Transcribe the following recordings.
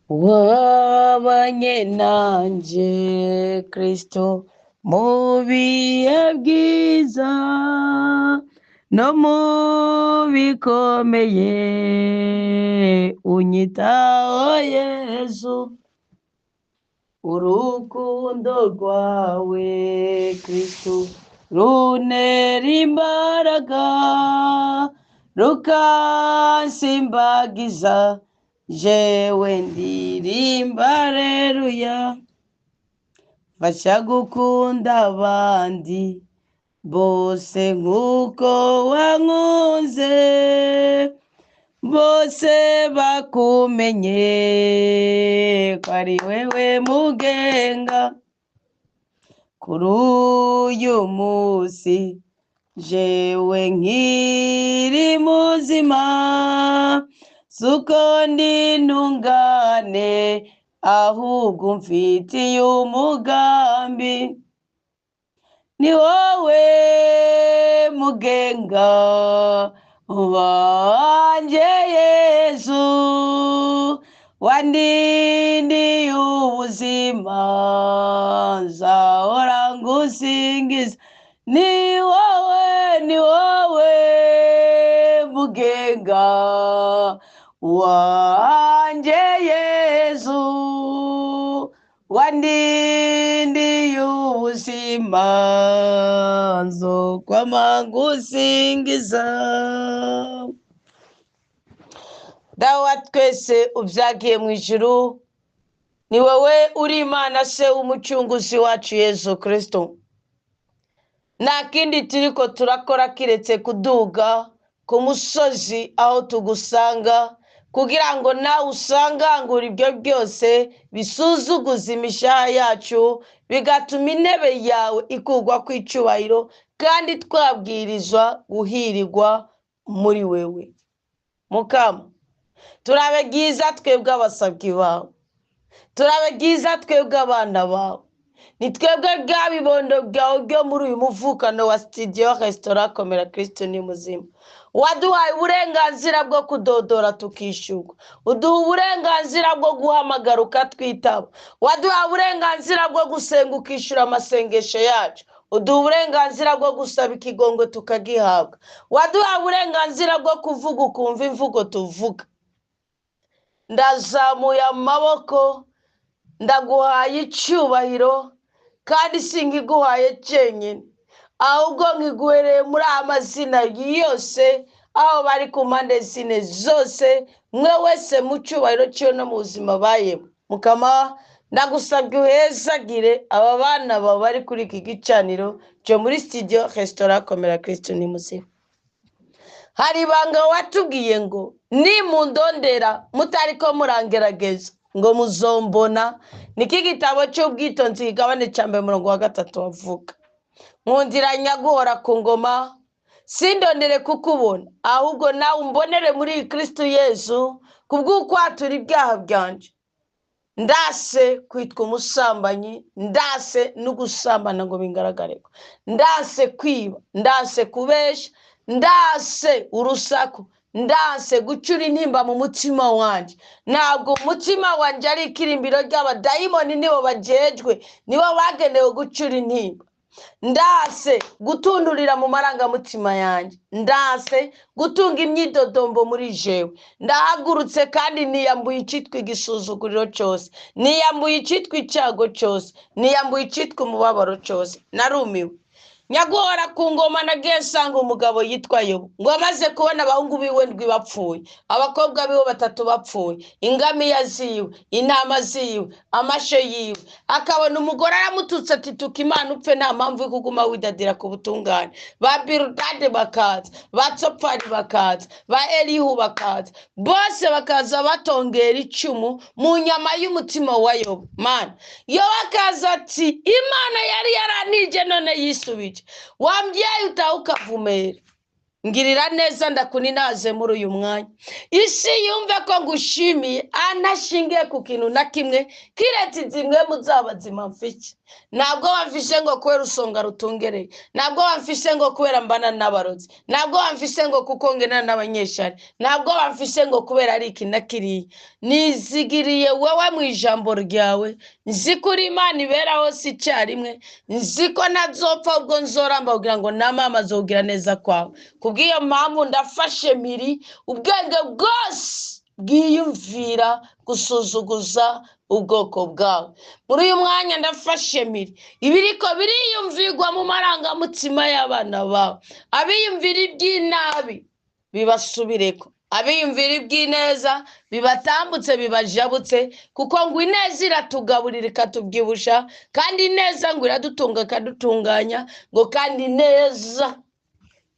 wabanye nanje Kristo mu bihe bwiza no mu bikomeye unyitaho Yesu urukundo rwawe Kristo runtera imbaraga rukansimbagiza jewe ndirimba haleluya fasha gukunda abandi bose nk'uko wankunze bose bakumenye ko ari wewe mugenga kuri uyu munsi jewe nkiri muzima suko ndi ntungane ahubwo mfitiye umugambi ni wowe mugenga wanje Yesu wandindiye ubuzima nzahora ngusingiza ni wowe mugenga wanje Yesu wandindiye ubuzima nzokwama ngusingiza dawa twese ubyagiye mu ijuru ni wowe uri Imana se w'umucunguzi wacu Yesu Kristo nta kindi turiko turakora kiretse kuduga ku musozi aho tugusanga kugira ngo nawe usangangura ibyo byose bisuzuguza imishaha yacu bigatuma intebe yawe ikugwa kw'icubahiro kandi twabwirizwa guhirirwa muri wewe Mukama turabe byiza twebwe abasabyi bawe turabe byiza twebwe abana bawe ni twebwe bwa bibondo byawe byo muri uyu muvukano wa studio restaurant Komera Kristo ni muzima waduhaye uburenganzira bwo kudodora tukishyurwa uduha uburenganzira bwo guhamagara ukatwitaba waduhaye uburenganzira bwo gusenga ukishyura amasengesho yacu uduha uburenganzira bwo gusaba ikigongo tukagihabwa waduhaye uburenganzira bwo kuvuga ukumva imvugo tuvuga ndazamuye amaboko ndaguhaye icyubahiro kandi sinkiguhaye cyenyine ahubwo nkiguhereye muri amazina yose aho bari ku mpande zine zose mwe wese mu cyubahiro cyo no mu buzima bayemo Mukama ndagusabye uhezagire aba bana baba bari kuri iki gicaniro cyo muri studio restaurant Komera Kristo ni muzima hari ibanga watubwiye ngo nimundondera mutariko murangerageza ngo muzombona niki gitabo cy'ubwitonzi kigabane cya 3 wavuga nkundira nyaguhora ku ngoma sindondere kukubona ahubwo nawe umbonere muri Kristo Yesu kubw'ukwatura ibyaha byanje ndase kwitwa umusambanyi ndase no gusambana ngo bingaragareko ndase kwiba ndase kubesha ndase urusaku ndase gucura intimba mu mutima wanje ntabwo umutima wanje ari ikirimbiro ry'abadayimoni nibo bajejwe nibo bagenewe gucura intimba ndase gutundurira mu marangamutima yanjye ndase gutunga imyidodombo muri jewe ndahagurutse kandi niyambuye icitwa igisuzuguriro cyose niyambuye icitwa icyago cyose niyambuye icitwa umubabaro cyose narumiwe nyaguhora ku ngoma nagiye nsanga umugabo yitwa Yobu ngo amaze kubona abahungu biwe ndwi bapfuye abakobwa biwe 3 bapfuye ingamiya ziwe intama ziwe amashe yiwe akabona umugore aramututse ati tuka Imana upfe nta mpamvu yo kuguma widadira ku butungane ba Bildad bakaza ba Tsopari bakaza ba Elihu bakaza bose bakaza batongera icumu mu nyama y'umutima wa Yobu mana yo bakaza ati Imana yari yaranije none yisubije wambyaye utawukavumera ngirira neza ndakuninaze muri uyu mwanya. Isi yumve ko ngushimiye anashingiye ku kintu na kimwe kiretse zimwe muzabazima mfike. Ntabwo wamfishe ngo kubera usonga rutungereye, ntabwo wamfishe ngo kubera mbana n'abarozi, ntabwo wamfishe ngo kuko ngena n'abanyeshari, ntabwo wamfishe ngo kubera ari iki na kiriya. Nizigiriye wowe mu ijambo ryawe, nzi kuri Imana ibera hose icyarimwe, nzi ko ntazopfa ubwo nzoramba kugira ngo na mama azogira neza kwawe. Kubw'iyo mpamvu ndafashe mpiri ubwenge bwose bwiyumvira gusuzuguza ubwoko bwawe. Muri uyu mwanya ndafashe mpiri ibiriko biriyumvirwa mu marangamutima y'abana bawe. Abiyumvira iby'inabi bibasubireko, abiyumvira iby'ineza bibatambutse bibajabutse, kuko ngo ineza iratugaburira ikatubyibusha, kandi ineza ngo iradutunga ikadutunganya, ngo kandi ineza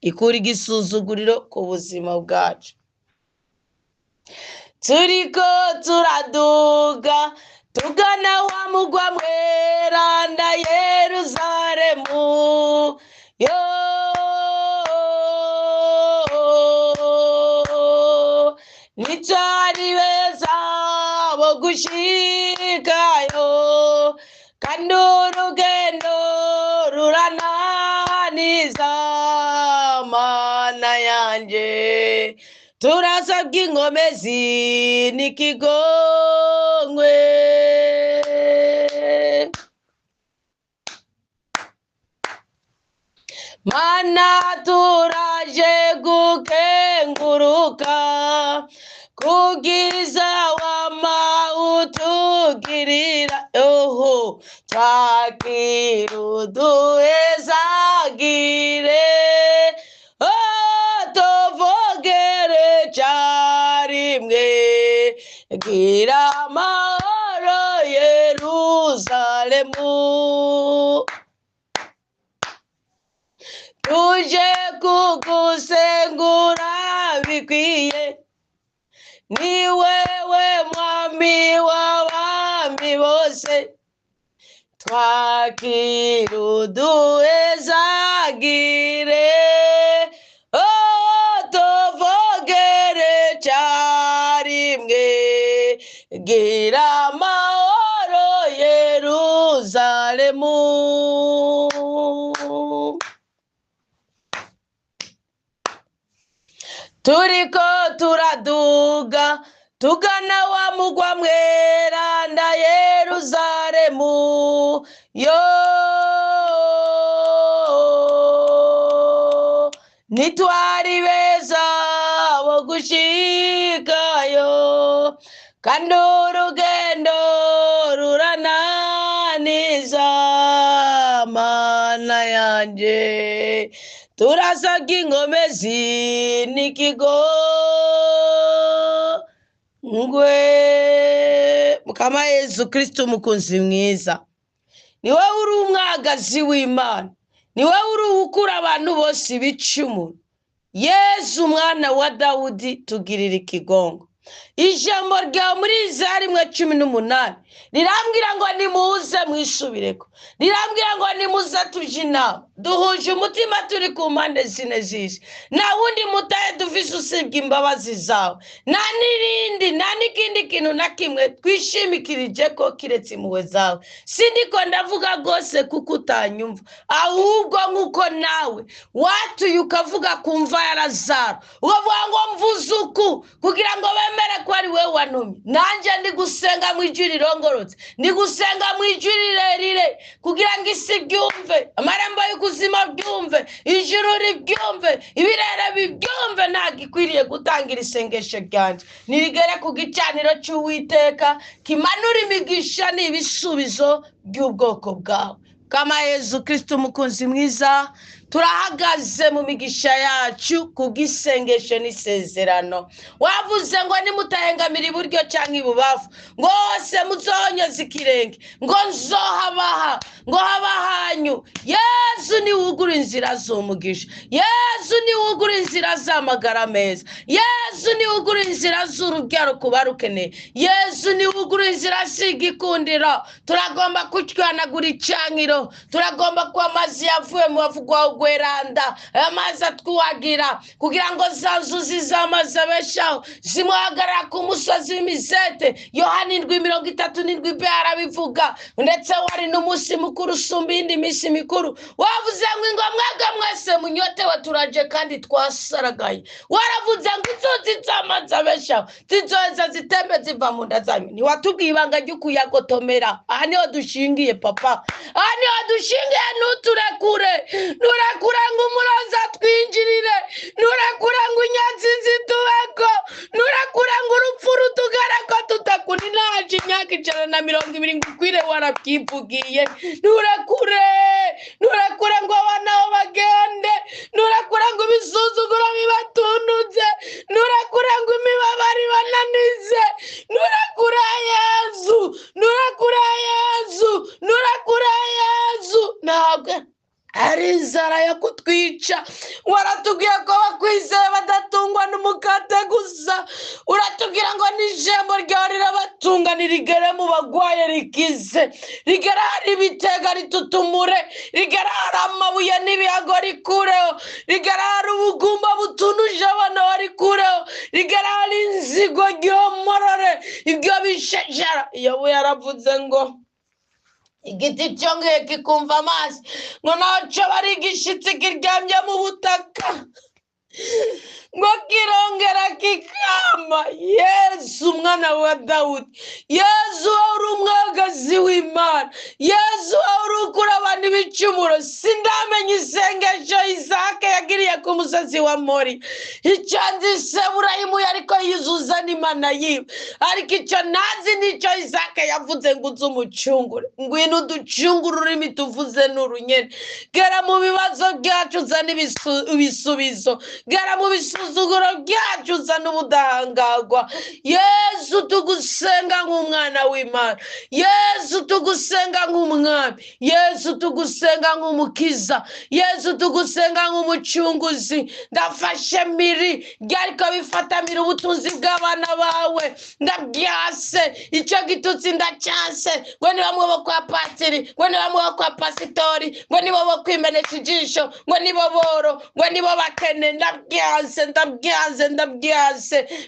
ikura igisuzuguriro ku buzima bwacu. Turiko turaduga tugana wa mugwa mweranda Yeruzalemu, yo nitwari beza bo gushikayo, kandi urugendo rurananiza mana yanje. Turasabye ingomezi n'ikigongwe, mana turaje gukenguruka kubwiza wama utugirira. Oho twakira uduhezagire, tuvogere cyarimwe, gira amahoro Yeruzalemu. Tuje kugusengura bikwiye, ni wewe mwami w'abami bose. Twakira uduhezagire, tuvogere cyarimwe, gira amahoro Yeruzalemu. Turiko turaduga tugana wa mugwa mweranda Yeruzalemu, yo nitwari beza bo gushikayo, kandi urugendo rurananiza mana yanje. Turasabye ingomezi n'ikigongwe. Mukama Yesu Kristo umukunzi mwiza, ni wowe uri umwagazi w'Imana, ni wowe uri ukura abantu bose ibicumuro. Yesu mwana wa Dawudi tugirira ikigongo. Ijambo ryawe muri Izaya 18 rirambwira ngo nimuze mwisubireko, rirambwira ngo nimuze tuje inama, duhuje umutima turi ku mpande zine z'isi. Nta wundi mutahe dufise usibye imbabazi zawe, nta n'irindi, nta n'ikindi kintu na kimwe twishimikirije ko kiretse impuhwe zawe. Sindiko ndavuga rwose kuko utanyumva, ahubwo nk'uko nawe watuye ukavuga kumva ya Lazaro, ukavuga ngo mvuze uku kugira ngo bemere ko ari wewe wantumye. Nanjye ndi gusenga mu ijwi rirongorotse, ndi gusenga mu ijwi rirerire kugira ngo isi byumve, amarembo y'ubuzima byumve, ijuru ribyumve, ibirere bibyumve. Ntabwo ikwiriye gutangira isengesho ryanje nirigere ku gicaniro cy'Uwiteka, kimanura imigisha n'ibisubizo by'ubwoko bwawe. Kama Yesu Kristo umukunzi mwiza, turahagaze mu migisha yacu kubw'isengesho n'isezerano. Wavuze ngo nimutahengamira iburyo cyangwa ibubafu, ngo hose muzohonyeze ikirenge, ngo nzohabaha, ngo habahanyu. Yesu ni wugura inzira z'umugisha, Yesu ni wugura inzira z'amagara meza, Yesu ni wugura inzira z'urubyaro kuba rukeneye, Yesu ni wugura inzira z'igikundiro. Turagomba kucyanagura icankiro, turagomba kwa amazi yavuye mu bavugwaho gweranda amazi atwuhagira kugira ngo za nzuzi z'amazi abeshaho zimuhagarara ku musozi w'imizete. Yohana 7:37 arabivuga. Ndetse wari n'umunsi mukuru usumba iyindi minsi mikuru, wavuze ngo mwebwe mwese munyotewe turaje kandi twasaragaye. Waravuze ngo inzuzi z'amazi abeshaho zizoza zitembe ziva mu nda zanyu. Ntiwatubwiye ibanga ryo kuyagotomera. Aha niho dushingiye papa, aha niho dushingiye. Ntuturekure, nturekure ngo umurozi atwinjirire, nturekure ngo inyanzi zitubeko, nturekure ngo urupfu rutugare ko tutakuni naje imyaka 120 ngo ukwire warabyivugiye. Nturekure, nturekure ngo abana bo bagende, nturekure ngo ibisuzuguro bibatunutse, nturekure ngo imibabaro ibananize, nturekure Yesu, nturekure Yesu, nturekure Yesu. Ntabwo ari inzara yo kutwica. Waratubwiye ko bakwizeye badatungwa n'umukate gusa. Uratubwira ngo n'ijambo ryawe rirabatunga nirigere mu bagwaye rikize, rigera hari ibitega ritutumure, rigera hari amabuye n'ibihago rikureho, rigera hari ubugumba butunuje abana barikureho, rigera hari inzigo ryomorore ibyo bishejera. Yobu yaravuze ngo igiti cyongeye kikumva amazi ngo naco bari igishitsi kiryamye mu butaka ngo kirongera kikama. Yesu mwana wa Dawudi, Yesu uri umwagazi w'Imana, Yesu uri ukura abantu ibicumuro. Sindamenye isengesho Isaka yagiriye ku musozi wa Mori. Icyo nzi Burayimu yariko yizuza n'Imana yiwe, ariko icyo nazi nicyo Isaka yavuze ngo uze umucungure. Ngwino uducungure ururimi tuvuze n'urunyene. Gera mu bibazo byacu uzana ibisubizo, gera mu bisuzuguro byacu uzana ubudahangagwa. Yesu tugusenga nk'umwana w'Imana, Yesu tugusenga nk'umwami, Yesu tugusenga nk'umukiza, Yesu tugusenga nk'umucunguzi. Ndafashe miri ryariko bifatamira ubutunzi bw'abana bawe, ndabyase icyo gitutsi ndacyase. Ngo ni bamwe bo kwa patiri, ngo ni bamwe bo kwa pasitori, ngo ni bo kwimenesha ijisho, ngo ni bo boro, ngo ni bo bakene. Ndabyase,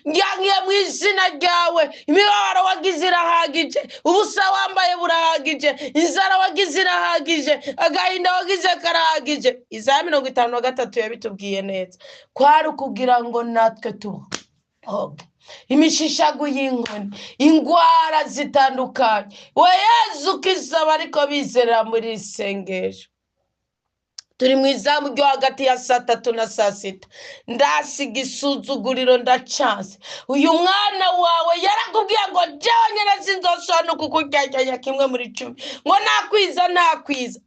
mbyangiye mu izina ryawe. Imibabaro wagize irahagije, ubusa wambaye burahagije, inzara wagize irahagije, agahinda wagize karahagije. Isaya 53 yabitubwiye neza. Kwari ukugira ngo natwe tuhoge imishishago y'inkoni, ingwara zitandukanye. We Yesu kisaba ariko bizera muri isengesho. Turi mu izamu ryo hagati ya 3 na 6. Ndasiga isuzuguriro ndacanse. Uyu mwana wawe yarakubwiye ngo jewe nyene sinzosona kukuryajya kimwe muri 10. Ngo nakwiza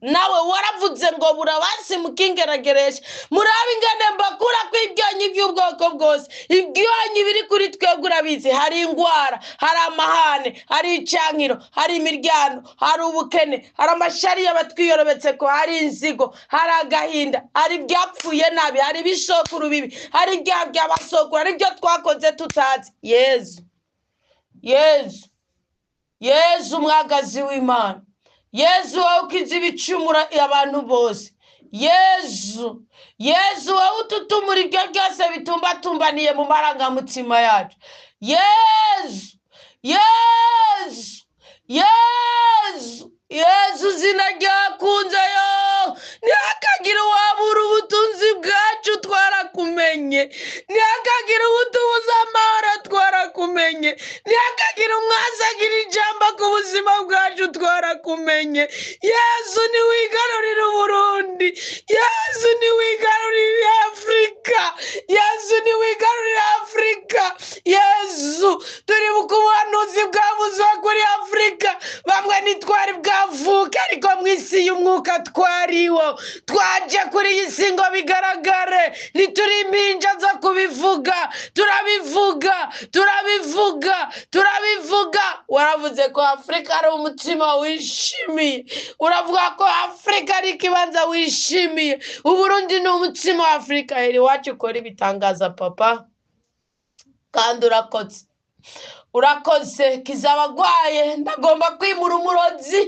nawe waravuze ngo burabasi mukingerageresha. Murabe ingene mbakura kwibyonyi by'ubwoko bwose. Ibyonyi biri kuri twebwe urabizi. Hari ingwara, hari amahane, hari icankiro, hari imiryano, hari ubukene, hari amashari y'abatwiyorobetse ko, hari inzigo, hari agahinda, hari byapfuye nabi, hari bishokuru bibi, hari by'abasokuru, hari byo twakoze tutazi. Yesu mwagazi w'Imana, Yesu wowe ukiza ibicumura abantu bose. Yesu wowe ututumura ibyo byose bitumbatumbaniye mu marangamutima yacu. Yesu zina ryakunze yo. Ntihakagire uwabura ubutunzi bwacu twarakumenye, ntihakagire ubutubuza amahoro twarakumenye, ntihakagire umwazagira ijambo ku buzima bwacu twarakumenye. Yesu niwigarurire Burundi, Yesu niwigarurire Afrika, Yesu niwigarurire Afrika. Yesu turi bukubuhanuzi bwavuzwe kuri Afrika, bamwe nitwari bwavuka ariko mu isi y'umwuka twariwo. Twaje kuri iyi si ngo bigaragare, nituri impinja zo kubivuga. Turabivuga. Waravuze ko Afrika ari umutima wishimiye, uravuga ko Afrika ari ikibanza wishimiye. Uburundi ni umutima wa Afrika. Heri wacu ukora ibitangaza papa, kandi urakoze. urakoze kizabagwaye ndagomba kwimura umurozi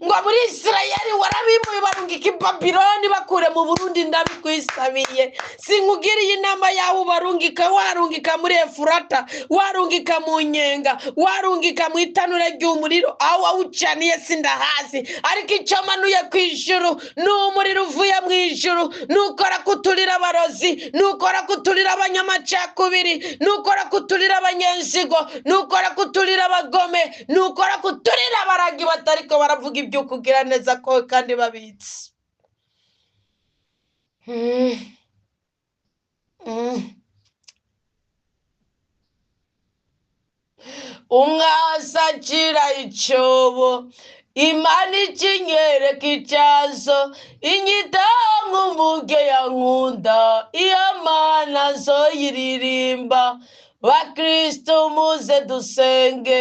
ngo muri Isirayeli warabimuye barungika i Babuloni bakure mu Burundi ndabikwisabiye sinkugiriye inama yawe warungika muri Efurata warungika mu Nyenga warungika mu itanure ry'umuriro aho wawucaniye sindahazi ariko icyo manuye ku ijuru ni umuriro uvuye mu ijuru nukora kuturira abarozi nukora kuturira abanyamacakubiri nukora kuturira abanyenzigo nukora kuturira abagome nukora kuturira abaragi batariko baravuga ibyo kugira neza ko kandi babitse umwasa akira icyobo Imana ikinyereka icyazo inyita nk'umuge yankunda iyo mana zoyiririmba bakristo muze dusenge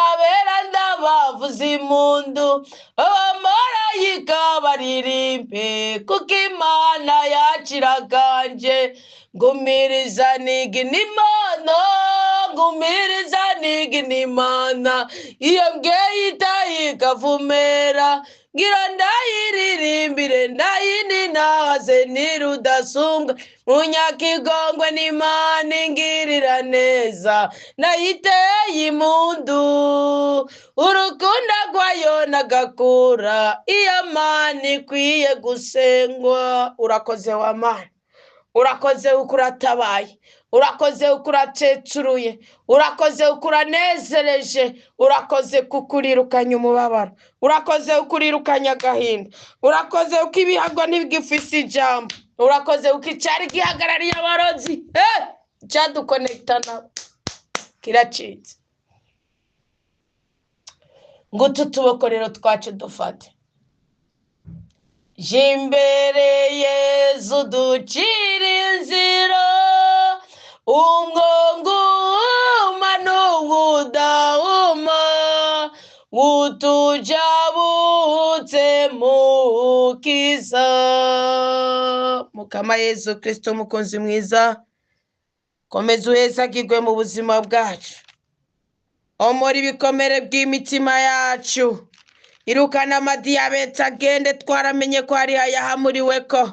abera ndabavuza impundu abamarayika baririmbe kuko Imana yakiraganje ngumiriza nig'Imana ngumiriza nig'Imana iyo mbyeyi itayikavumera ngira ndayiririmbire ndayininaze nirudasumbwa munyakigongwe n'Imana ingirira neza nayiteye impundu urukundo rwayo nagakura iyo Mana ikwiye gusengwa urakoze wa Mana urakoze ukuratabaye urakoze ukuracecuruye urakoze ukuranezereje urakoze kukurirukanya umubabaro urakoze ukurirukanya agahinda urakoze ukibihago ntibigifise ijambo urakoze ukicari gihagarariye abarozi cyadukonekta nabo kiracitse ngutu tuboko rero twacu dufate jimbere Yezu ducira inzira umwonguma n'ubudahuma utujabutse mukiza Mukama Yezu Kristo mukunzi mwiza komeza uhezagirwe mu buzima bwacu omora ibikomere by'imitima yacu irukana amadiyabete agende twaramenye ko hari ayahamuriweko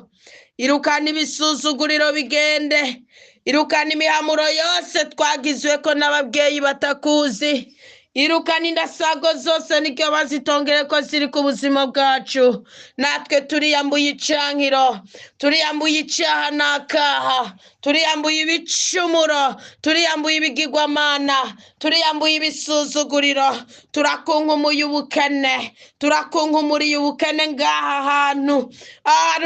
irukana ibisuzuguriro bigende irukana imihamuro yose twagizweko n'ababyeyi batakuzi irukana indasago zose niko bazitongere ko ziri ku buzima bwacu natwe turiyambuye icankiro turiyambuye icaha n'akaha turiyambuye ibicumuro turiyambuye ibigirwamana turiyambuye ibisuzuguriro turakunkumuye ubukene turakunkumuriye ubukene ngaha hantu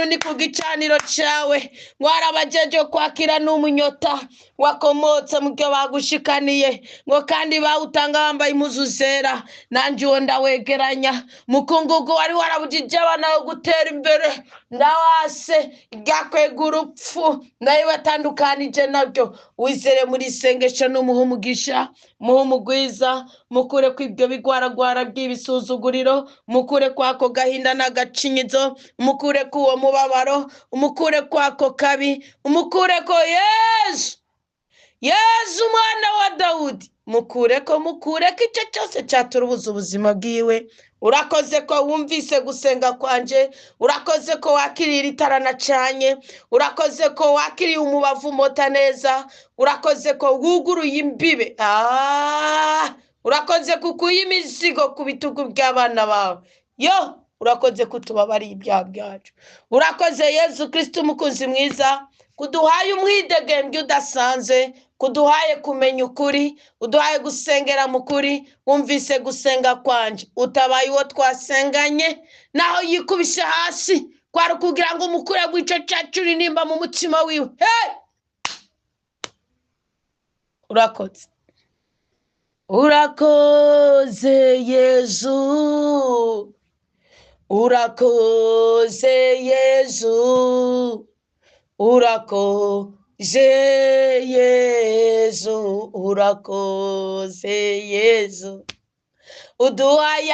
ni ku gicaniro cawe warabajeje kwakira n'umunyota wakomotse mu byo bagushikaniye ngo kandi bawutanga bambaye impuzu zera nanje uwo ndawegeranya mukungugu wari warabujije abana wo gutera imbere ndawase ryakwega urupfu nayo batandukanije nabyo wizere muri sengesho n'umuha umugisha muha umugwiza mukure ko ibyo bigwaragwara by'ibisuzuguriro mukure kwako gahinda n'agacinyizo mukure ko uwo mubabaro umukure kwako kabi umukure ko Yesu mwana wa Dawudi mukure ko icyo cyose cyaturubuza ubuzima bwiwe urakoze ko wumvise gusenga kwanje urakoze ko wakirira itaranacanye urakoze ko wakiriye umubavu mota neza urakoze ko wuguruye imbibe urakoze kukuye imizigo ku bitugu by'abana bawe urakoze kutubabariye ibyaha byacu urakoze Yesu Kristo umukunzi mwiza kuduhaye umwidegembyo udasanze kuduhaye kumenya ukuri uduhaye gusengera mu kuri wumvise gusenga kwanje utabaye uwo twasenganye naho yikubishe hasi kwari kugira ngo umukure bw'ico cacuri nimba mu mutima wiwe urakoze Yesu urakoze Yesu urakoze Yesu urakoze Yesu uduhaye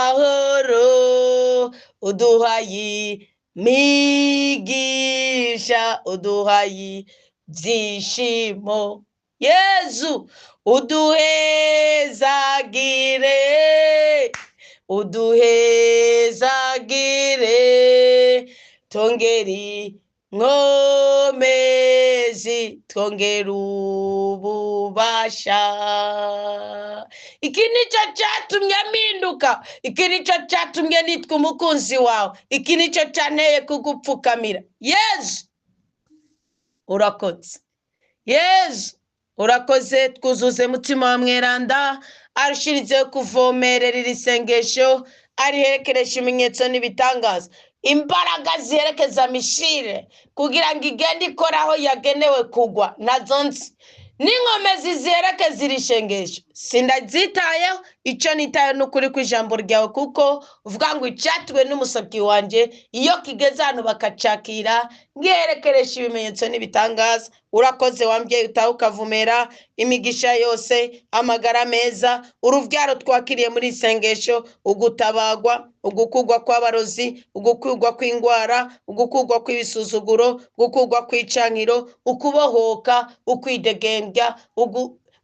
amahoro uduhaye migisha uduhaye ibyishimo. Yezu uduhezagire, uduhezagire, tongeri nkomezi, twongera ububasha. Iki nicyo cyatumye mpinduka, iki nicyo cyatumye nitwa umukunzi wawe, iki nicyo cyanteye kugupfukamira. Yezu urakoze, Yezu urakoze. Twuzuze mutima wa mweranda, arushirizeho kuvomerera iri sengesho, ariherekeresha ibimenyetso n'ibitangaza, imbaraga ziherekeza mishire kugira ngo igende ikora aho yagenewe kugwa, nazo nzi n'inkomezi ziherekeza iri sengesho sindazitayeho. icyo nitaye n'ukuri kw'ijambo ryawe, kuko uvuga ngo icyatuwe n'umusabyi wanjye iyo kigeze hano bakacakira, ngiherekeresha ibimenyetso n'ibitangaza. Urakoze wambyeyi utaha ukavumera imigisha yose, amagara meza, uruvyaro twakiriye muri isengesho, ugutabagwa, ugukugwa kw'abarozi, ugukugwa kw'ingwara, ugukugwa kw'ibisuzuguro, ugukugwa kw'icankiro, ukubohoka, ukwidegembya,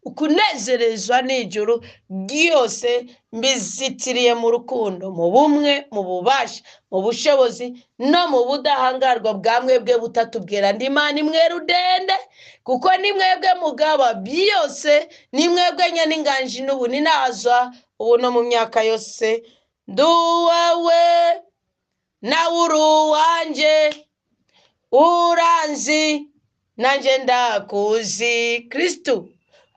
ukunezerezwa n'ijuru byose mbizitiriye mu rukundo, mu bumwe, mu bubasha, mu bushobozi no mu budahangarwa bwa mwebwe butatubwira ndi Imana imwe rudende, kuko ni mwebwe mugaba byose, ni mwebwe nyene inganji n'ubu ninazwa ubu no mu myaka yose. Nduwawe nawe uri uwanje, uranzi nanje ndakuzi. Kristu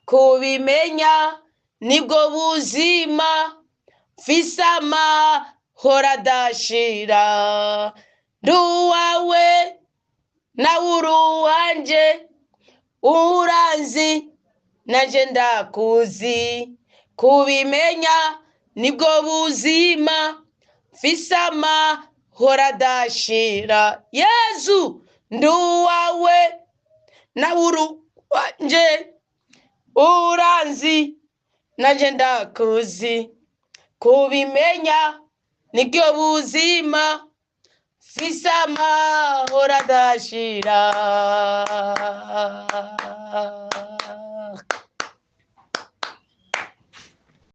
kubimenya nibwo buzima, mfise amahoro adashira. Nduwawe nawe uri uwanje, uranzi nanje ndakuzi. Kubimenya nibwo buzima, mfise amahoro adashira. Yezu nduwawe nawe uri uwanje, uranzi nanje ndakuzi. Kubimenya nibwo buzima, mfise amahoro adashira.